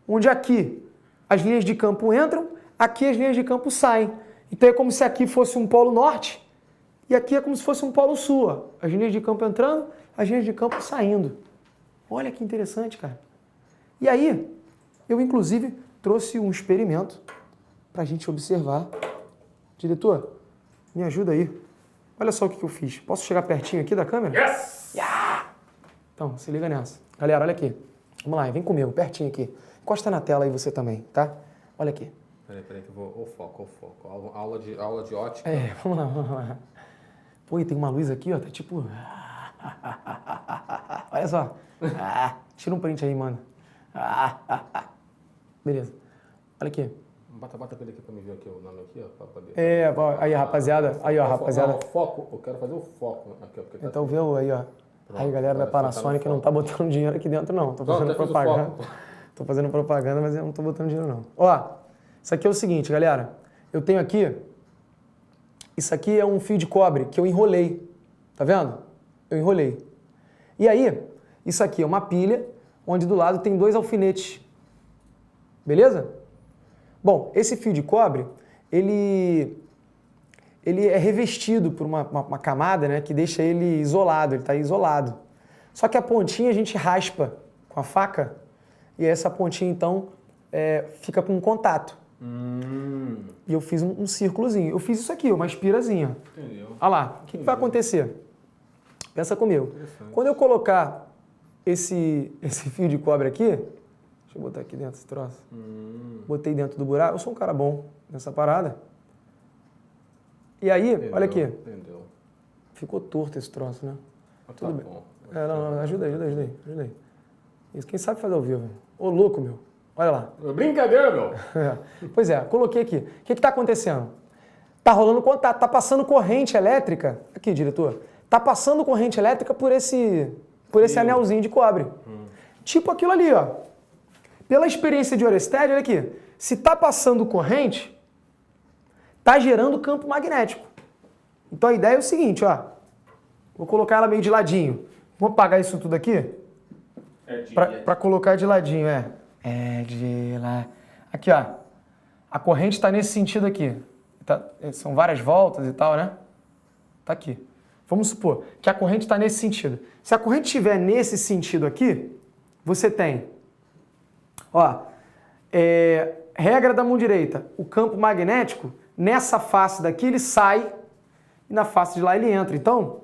onde aqui as linhas de campo entram, aqui as linhas de campo saem. Então é como se aqui fosse um polo norte e aqui é como se fosse um polo sul. Ó. As linhas de campo entrando, as linhas de campo saindo. Olha que interessante, cara. E aí, eu inclusive trouxe um experimento para a gente observar. Diretor, me ajuda aí. Olha só o que eu fiz. Posso chegar pertinho aqui da câmera? Yes! Yeah! Então, se liga nessa. Galera, olha aqui. Vamos lá, vem comigo, pertinho aqui. Encosta na tela aí você também, tá? Olha aqui. Peraí que eu vou... Ô foco. Aula de ótica. É, vamos lá. Pô, e tem uma luz aqui, ó, tá tipo... Olha só. Tira um print aí, mano. Beleza. Olha aqui. Bata pra ele aqui pra me ver aqui o nome aqui, ó. Pra poder... É, aí, rapaziada. Aí, ó, rapaziada. Não, foco. Eu quero fazer o foco aqui, ó. Porque tá... Então vê aí, ó. Pronto, Aí, galera da Panasonic não tá botando dinheiro aqui dentro, não. Tô fazendo propaganda. Tô fazendo propaganda, mas eu não tô botando dinheiro, não. Ó, isso aqui é o seguinte, galera. Eu tenho aqui... Isso aqui é um fio de cobre que eu enrolei. Tá vendo? Eu enrolei. E aí, isso aqui é uma pilha, onde do lado tem 2 alfinetes. Beleza? Bom, esse fio de cobre, ele é revestido por uma camada, né, que deixa ele isolado, ele está isolado. Só que a pontinha a gente raspa com a faca e essa pontinha, então, fica com contato. E eu fiz um círculozinho. Eu fiz isso aqui, uma espirazinha. Entendeu? Olha lá, o que vai acontecer? Pensa comigo. Quando eu colocar esse fio de cobre aqui, deixa eu botar aqui dentro esse troço. Botei dentro do buraco. Eu sou um cara bom nessa parada. E aí, Entendeu, olha aqui. Entendeu. Ficou torto esse troço, né? Mas Tudo tá bem. bom. Não, ajuda aí. Isso, quem sabe fazer ao vivo. Ô, louco, meu. Olha lá. Brincadeira, meu. Pois é, coloquei aqui. O que está acontecendo? Tá rolando contato, tá passando corrente elétrica. Aqui, diretor. Tá passando corrente elétrica por esse anelzinho de cobre. Tipo aquilo ali, ó. Pela experiência de Oersted, olha aqui. Se tá passando corrente, tá gerando campo magnético. Então a ideia é o seguinte, ó. Vou colocar ela meio de ladinho. Vamos apagar isso tudo aqui? Para colocar de ladinho, Aqui, ó. A corrente está nesse sentido aqui. São várias voltas e tal, né? Tá aqui. Vamos supor que a corrente está nesse sentido. Se a corrente estiver nesse sentido aqui, você tem, ó, regra da mão direita, o campo magnético, nessa face daqui ele sai e na face de lá ele entra. Então,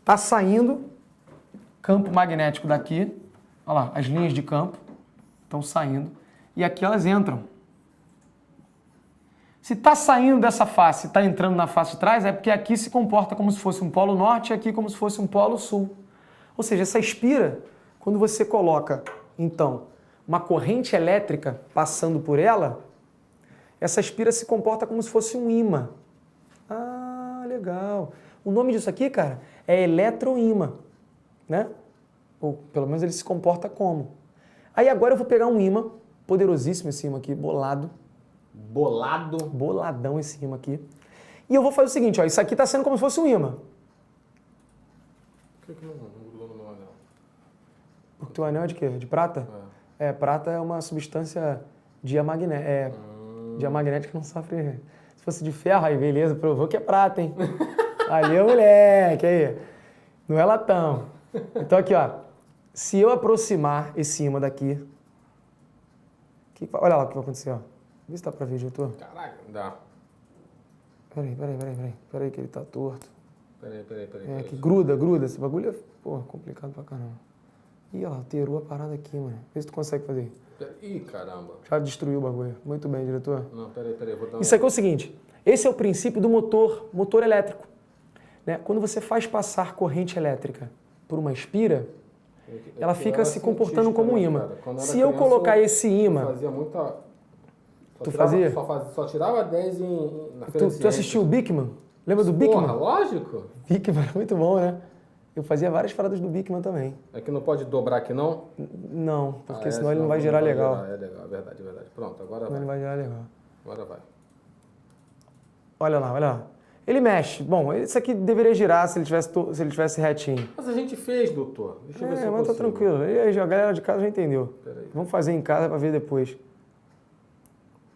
tá saindo campo magnético daqui, olha lá, as linhas de campo estão saindo e aqui elas entram. Se está saindo dessa face e está entrando na face de trás, é porque aqui se comporta como se fosse um polo norte e aqui como se fosse um polo sul. Ou seja, essa espira Quando você coloca, então, uma corrente elétrica passando por ela, essa espira se comporta como se fosse um ímã. Ah, legal. O nome disso aqui, cara, é eletroímã, né? Ou pelo menos ele se comporta como. Aí agora eu vou pegar um ímã, poderosíssimo esse ímã aqui, bolado. Bolado. Boladão esse ímã aqui. E eu vou fazer o seguinte, ó, isso aqui tá sendo como se fosse um ímã. Por que não grudou no meu anel? O teu anel é de quê? De prata? Prata é uma substância diamagnética. Diamagnética não sofre... Se fosse de ferro, aí beleza, provou que é prata, hein? Valeu, moleque, aí. Não é latão. Então aqui, ó. Se eu aproximar esse ímã daqui... Olha lá o que vai acontecer, ó. Vê se dá pra ver, diretor. Caraca, dá. Peraí que ele tá torto. Peraí. Que gruda. Esse bagulho é, complicado pra caramba. Ih, olha lá, alterou a parada aqui, mano. Vê se tu consegue fazer. Ih, caramba. Já destruiu o bagulho. Muito bem, diretor. Não, peraí, vou dar Isso aqui é o seguinte, esse é o princípio do motor elétrico. Né? Quando você faz passar corrente elétrica por uma espira, ela fica se comportando como um ímã. Se eu colocar esse ímã... Fazia muita... Tu fazia? Só tirava 10 na feira de Tu assistiu o Bigman? Lembra do Bigman? Porra, lógico. Bigman era muito bom, né? Eu fazia várias paradas do Bigman também. É que não pode dobrar aqui, não? Não, porque senão ele não vai girar legal. É legal, é verdade. Pronto, agora Senão ele vai girar legal. Agora vai. Olha lá. Ele mexe. Bom, isso aqui deveria girar se ele tivesse retinho. Mas a gente fez, doutor. Deixa eu ver se eu mas tá consigo. tranquilo. E aí, a galera de casa já entendeu. Peraí. Vamos fazer em casa pra ver depois.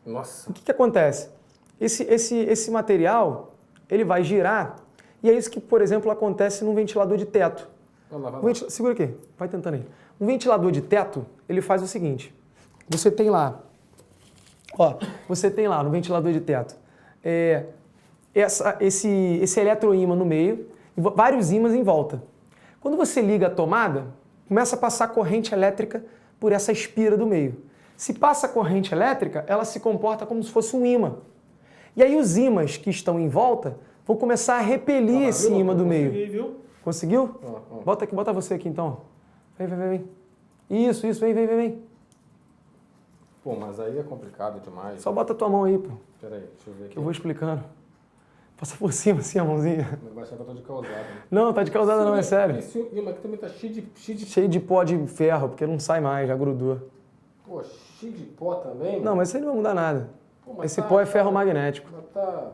Nossa. O que acontece? Esse material, ele vai girar, e é isso que, por exemplo, acontece num ventilador de teto. Vai lá. Segura aqui, vai tentando aí. Um ventilador de teto, ele faz o seguinte, você tem lá no ventilador de teto, esse eletroímã no meio, e vários ímãs em volta. Quando você liga a tomada, começa a passar corrente elétrica por essa espira do meio. Se passa corrente elétrica, ela se comporta como se fosse um ímã. E aí os ímãs que estão em volta vão começar a repelir esse ímã do meio. Consegui, viu? Conseguiu? Bota você aqui então. Vem. Isso, vem. Pô, mas aí é complicado demais. Só bota a tua mão aí, pô. Peraí, deixa eu ver aqui. Que eu vou explicando. Passa por cima assim a mãozinha. Vai achar que eu tô de causada. Né? Não, tá de causada não, é sério. Esse ímã aqui também tá cheio de... Cheio de pó de ferro, porque não sai mais, já grudou. Pô, cheio de pó também? Não, mas isso aí não vai mudar nada. Pô, mas Esse pó é ferro magnético. Mas tá...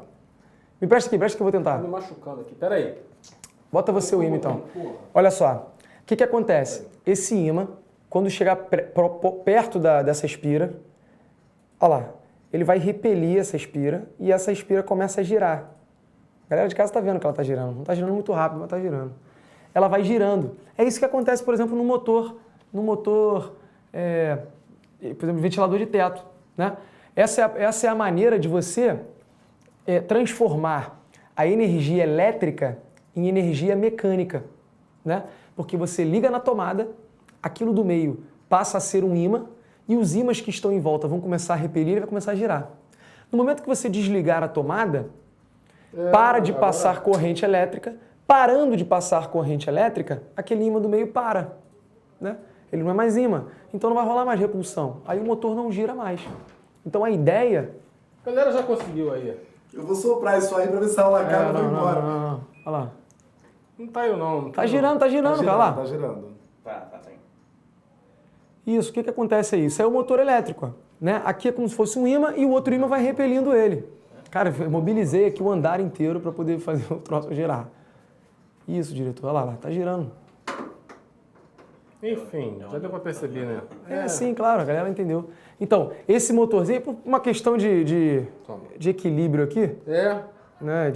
Me presta aqui que eu vou tentar. Tá me machucando aqui. Peraí. Bota você o ímã então. Porra. Olha só, o que acontece? Esse ímã, quando chegar perto dessa espira, olha lá, ele vai repelir essa espira e essa espira começa a girar. A galera de casa tá vendo que ela tá girando. Não tá girando muito rápido, mas tá girando. Ela vai girando. É isso que acontece, por exemplo, no motor, por exemplo, ventilador de teto, né? Essa é a maneira de você transformar a energia elétrica em energia mecânica, né? Porque você liga na tomada, aquilo do meio passa a ser um ímã e os ímãs que estão em volta vão começar a repelir e vai começar a girar. No momento que você desligar a tomada, para de passar corrente elétrica, parando de passar corrente elétrica, aquele ímã do meio para, né? Ele não é mais ímã, então não vai rolar mais repulsão. Aí o motor não gira mais. Então a ideia... A galera já conseguiu aí. Eu vou soprar isso aí pra ver se a lacada vai embora. Não. Olha lá. Não tá eu não. Tá girando, cara lá. Tá girando. Tá. Isso, o que acontece aí? Isso é o motor elétrico, ó, né? Aqui é como se fosse um ímã e o outro ímã vai repelindo ele. Cara, eu mobilizei aqui o andar inteiro para poder fazer o troço girar. Isso, diretor, olha lá, tá girando. Enfim, já deu pra perceber, né? Sim, claro, a galera entendeu. Então, esse motorzinho, por uma questão de equilíbrio aqui, né,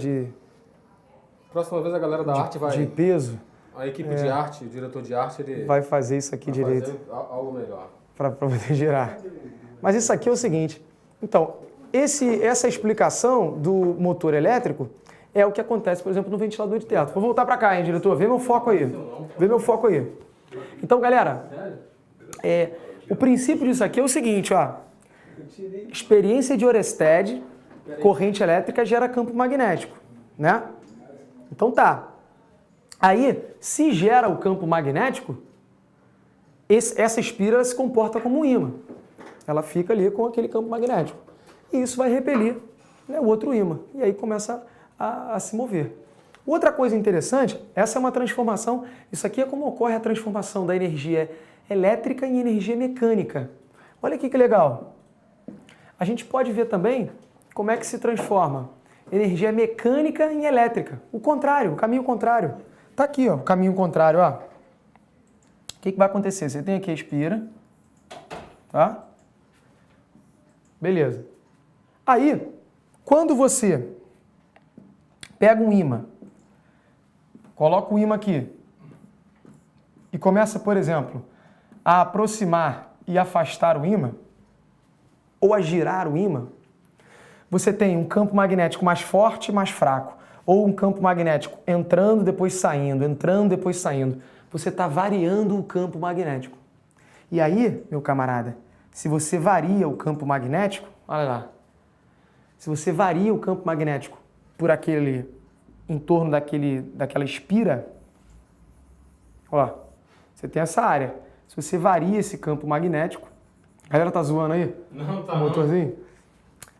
Próxima vez a galera da arte vai... de peso, A equipe de arte, o diretor de arte, ele vai fazer isso aqui vai direito. fazer algo melhor. Para poder girar. Mas isso aqui é o seguinte, então, essa explicação do motor elétrico é o que acontece, por exemplo, no ventilador de teto. Vou voltar para cá, hein, diretor? Vê meu foco aí. Então, galera, o princípio disso aqui é o seguinte, ó. Experiência de Oersted, corrente elétrica gera campo magnético, né? Então tá. Aí, se gera o campo magnético, essa espira se comporta como um ímã. Ela fica ali com aquele campo magnético. E isso vai repelir, né, o outro ímã. E aí começa a se mover. Outra coisa interessante, essa é uma transformação, isso aqui é como ocorre a transformação da energia elétrica em energia mecânica. Olha aqui que legal. A gente pode ver também como é que se transforma energia mecânica em elétrica. O contrário, o caminho contrário. Tá aqui, ó, o caminho contrário, ó. O que vai acontecer? Você tem aqui a espira, tá? Beleza. Aí, quando você pega um ímã, coloca o ímã aqui e começa, por exemplo, a aproximar e afastar o ímã, ou a girar o ímã, você tem um campo magnético mais forte e mais fraco, ou um campo magnético entrando, depois saindo, entrando, depois saindo. Você está variando o campo magnético. E aí, meu camarada, se você varia o campo magnético, olha lá, se você varia o campo magnético por aquele, em torno daquela espira, ó, você tem essa área. Se você varia esse campo magnético, a galera tá zoando aí? Não, tá o motorzinho?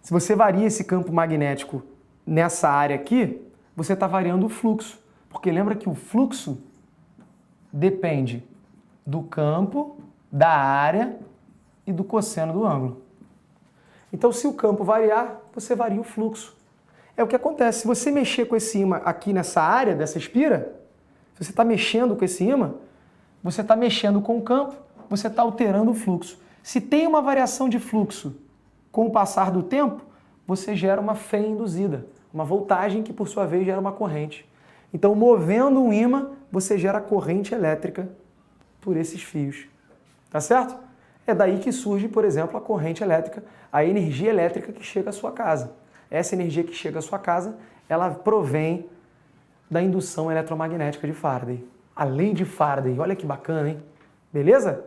Se você varia esse campo magnético nessa área aqui, você está variando o fluxo. Porque lembra que o fluxo depende do campo, da área e do cosseno do ângulo. Então, se o campo variar, você varia o fluxo. É o que acontece. Se você mexer com esse ímã aqui nessa área dessa espira, se você está mexendo com esse ímã, você está mexendo com o campo, você está alterando o fluxo. Se tem uma variação de fluxo com o passar do tempo, você gera uma fé induzida, uma voltagem que, por sua vez, gera uma corrente. Então, movendo um ímã, você gera corrente elétrica por esses fios. Tá certo? É daí que surge, por exemplo, a corrente elétrica, a energia elétrica que chega à sua casa. Essa energia que chega à sua casa, ela provém da indução eletromagnética de Faraday. A lei de Faraday, olha que bacana, hein? Beleza?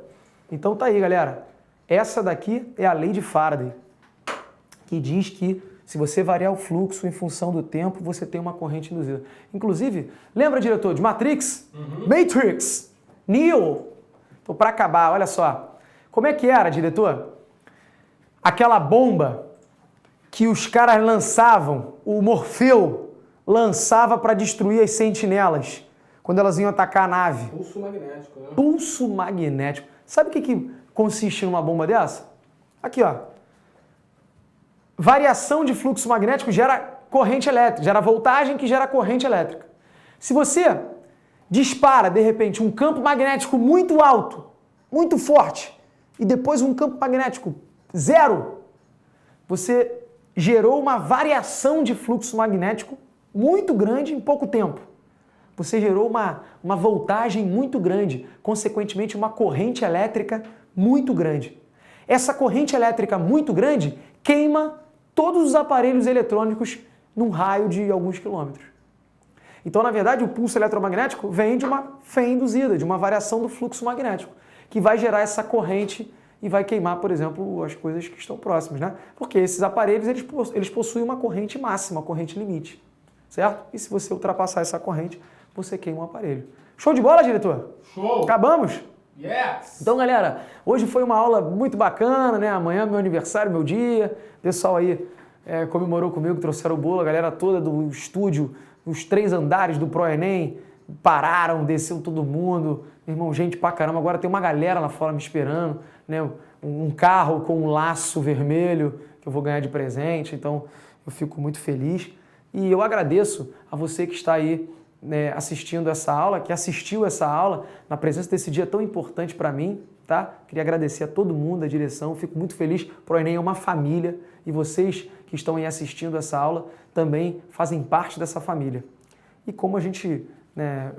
Então tá aí, galera. Essa daqui é a lei de Faraday, que diz que se você variar o fluxo em função do tempo, você tem uma corrente induzida. Inclusive, lembra, diretor, de Matrix? Matrix! Neo! Então, para acabar, olha só. Como é que era, diretor? Aquela bomba que os caras lançavam, o Morfeu lançava para destruir as sentinelas, quando elas iam atacar a nave. Pulso magnético, né? Pulso magnético. Sabe o que consiste numa bomba dessa? Aqui, ó. Variação de fluxo magnético gera corrente elétrica, gera voltagem que gera corrente elétrica. Se você dispara, de repente, um campo magnético muito alto, muito forte, e depois um campo magnético zero, você gerou uma variação de fluxo magnético muito grande em pouco tempo. Você gerou uma voltagem muito grande, consequentemente uma corrente elétrica muito grande. Essa corrente elétrica muito grande queima todos os aparelhos eletrônicos num raio de alguns quilômetros. Então, na verdade, o pulso eletromagnético vem de uma fé induzida, de uma variação do fluxo magnético, que vai gerar essa corrente e vai queimar, por exemplo, as coisas que estão próximas, né? Porque esses aparelhos, eles possuem uma corrente máxima, uma corrente limite, certo? E se você ultrapassar essa corrente, você queima o aparelho. Show de bola, diretor? Show! Acabamos? Yes! Então, galera, hoje foi uma aula muito bacana, né? Amanhã é meu aniversário, meu dia. O pessoal aí comemorou comigo, trouxeram o bolo, a galera toda do estúdio, os 3 andares do ProEnem, pararam, desceu todo mundo. Meu irmão, gente pra caramba. Agora tem uma galera lá fora me esperando, né? Um carro com um laço vermelho que eu vou ganhar de presente. Então, eu fico muito feliz. E eu agradeço a você que está aí, né, assistindo essa aula, que assistiu essa aula, na presença desse dia tão importante para mim, tá? Queria agradecer a todo mundo, a direção, fico muito feliz. ProEnem é uma família e vocês que estão aí assistindo essa aula também fazem parte dessa família. E como a gente, né,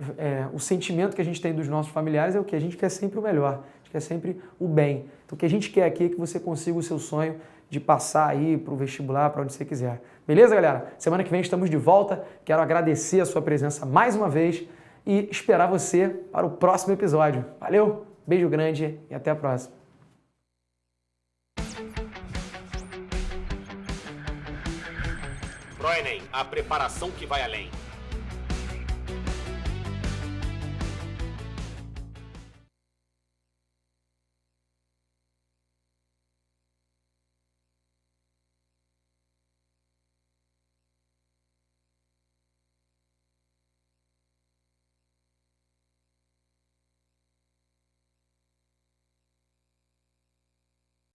o sentimento que a gente tem dos nossos familiares é o que? A gente quer sempre o melhor, a gente quer sempre o bem. Então o que a gente quer aqui é que você consiga o seu sonho de passar aí para o vestibular, para onde você quiser. Beleza, galera? Semana que vem estamos de volta. Quero agradecer a sua presença mais uma vez e esperar você para o próximo episódio. Valeu, beijo grande e até a próxima. ProEnem, a preparação que vai além.